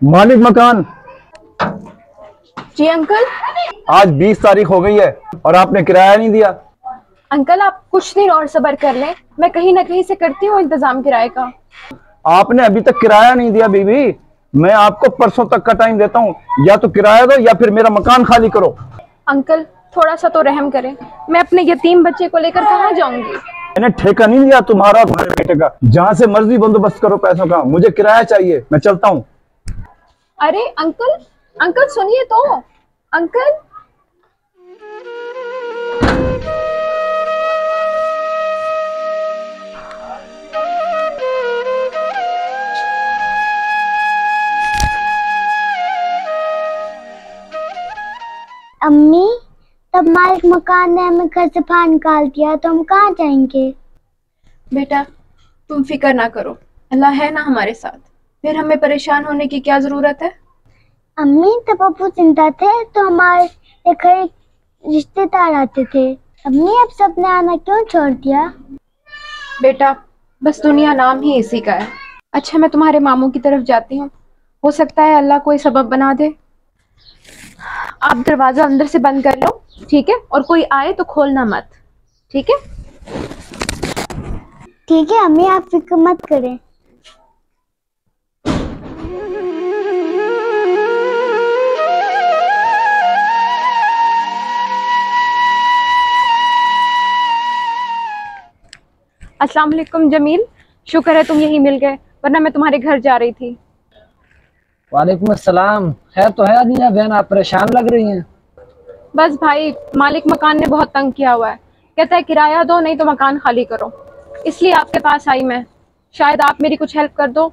मालिक मकान। जी अंकल। आज 20 तारीख हो गई है और आपने किराया नहीं दिया। अंकल आप कुछ दिन और सब्र कर लें, मैं कहीं ना कहीं से करती हूँ इंतजाम किराए का। आपने अभी तक किराया नहीं दिया बीबी। मैं आपको परसों तक का टाइम देता हूँ, या तो किराया दो या फिर मेरा मकान खाली करो। अंकल थोड़ा सा तो रहम करें, मैं अपने यतीम बच्चे को लेकर कहाँ जाऊंगी। मैंने ठेका नहीं दिया तुम्हारा और तुम्हारे बेटे का। जहाँ से मर्जी बंदोबस्त करो पैसों का, मुझे किराया चाहिए, मैं चलता हूँ। अरे अंकल, अंकल सुनिए तो। अंकल अम्मी, तब मालिक मकान ने हमें घर से बाहर निकाल दिया तो हम कहाँ जाएंगे? बेटा तुम फिक्र ना करो, अल्लाह है ना हमारे साथ, फिर हमें परेशान होने की क्या जरूरत है। अम्मी, तब अब्बू जिंदा थे तो हमारे एक रिश्तेदार आते थे। अम्मी, अब सबने आना क्यों छोड़ दिया? बेटा बस दुनिया नाम ही इसी का है। अच्छा मैं तुम्हारे मामू की तरफ जाती हूँ, हो सकता है अल्लाह कोई सबब बना दे। आप दरवाजा अंदर से बंद कर लो, ठीक है, और कोई आए तो खोलना मत, ठीक है। ठीक है अम्मी, आप फिक्र मत करें। अस्सलाम वालेकुम जमील, शुक्र है तुम यहीं मिल गए, वरना मैं तुम्हारे घर जा रही थी। वालेकुम अस्सलाम। खैर तो है अदीना बहन, आप परेशान लग रही हैं। बस भाई मालिक मकान ने बहुत तंग किया हुआ है, कहता है किराया दो नहीं तो मकान खाली करो, इसलिए आपके पास आई मैं, शायद आप मेरी कुछ हेल्प कर दो।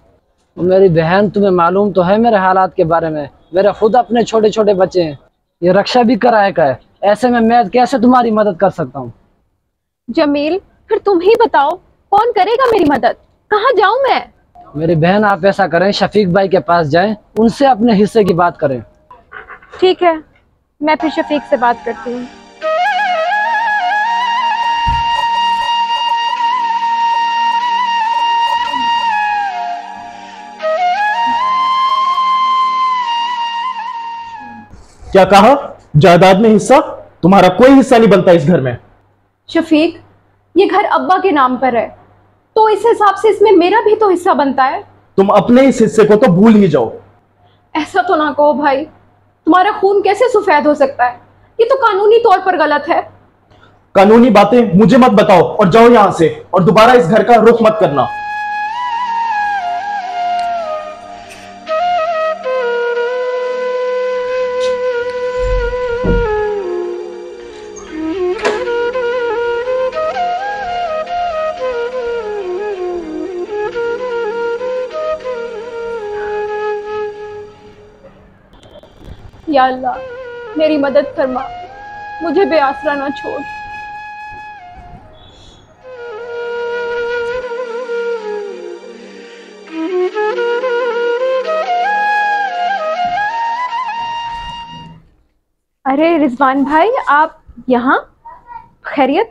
मेरी बहन, तुम्हें मालूम तो है मेरे हालात के बारे में। मेरे खुद अपने छोटे छोटे बच्चे हैं, ये रक्षा भी किराए का है, ऐसे में मैं कैसे तुम्हारी मदद कर सकता हूँ। जमील फिर तुम ही बताओ कौन करेगा मेरी मदद, कहाँ जाऊँ मैं। मेरी बहन आप ऐसा करें, शफीक भाई के पास जाएं, उनसे अपने हिस्से की बात करें। ठीक है, मैं फिर शफीक से बात करती हूँ। क्या कहा? जायदाद में हिस्सा? तुम्हारा कोई हिस्सा नहीं बनता इस घर में। शफीक ये घर अब्बा के नाम पर है, तो इस हिसाब से इसमें मेरा भी तो हिस्सा बनता है। तुम अपने इस हिस्से को तो भूल ही जाओ। ऐसा तो ना कहो भाई, तुम्हारा खून कैसे सफेद हो सकता है, ये तो कानूनी तौर पर गलत है। कानूनी बातें मुझे मत बताओ और जाओ यहां से, और दोबारा इस घर का रुख मत करना। या अल्लाह मेरी मदद फरमा, मुझे बेआसरा ना छोड़। अरे रिजवान भाई, आप यहाँ? खैरियत?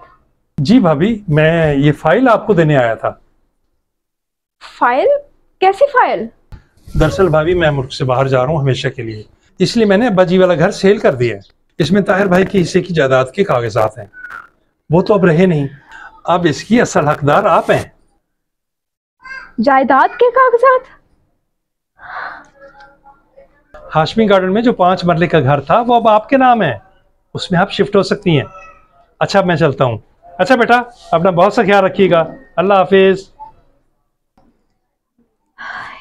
जी भाभी, मैं ये फाइल आपको देने आया था। फाइल? कैसी फाइल? दरअसल भाभी मैं मुल्क से बाहर जा रहा हूँ हमेशा के लिए, इसलिए मैंने अब्बा जी वाला घर सेल कर दिया है। इसमें ताहिर भाई के हिस्से की जायदाद के कागजात हैं, वो तो अब रहे नहीं, अब इसकी असल हकदार आप हैं। जायदाद के कागजात? हाशमी गार्डन में जो 5 मरले का घर था वो अब आपके नाम है, उसमें आप शिफ्ट हो सकती हैं। अच्छा मैं चलता हूँ। अच्छा बेटा, अपना बहुत सा ख्याल रखिएगा, अल्लाह हाफिज।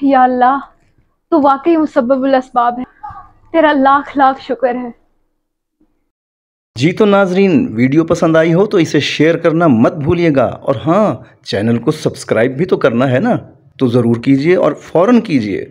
या अल्लाह, तू वाकई मुसब्बिबुल अस्बाब है, तेरा लाख लाख शुक्र है। जी तो नाजरीन, वीडियो पसंद आई हो तो इसे शेयर करना मत भूलिएगा, और हाँ, चैनल को सब्सक्राइब भी तो करना है ना, तो ज़रूर कीजिए और फ़ौरन कीजिए।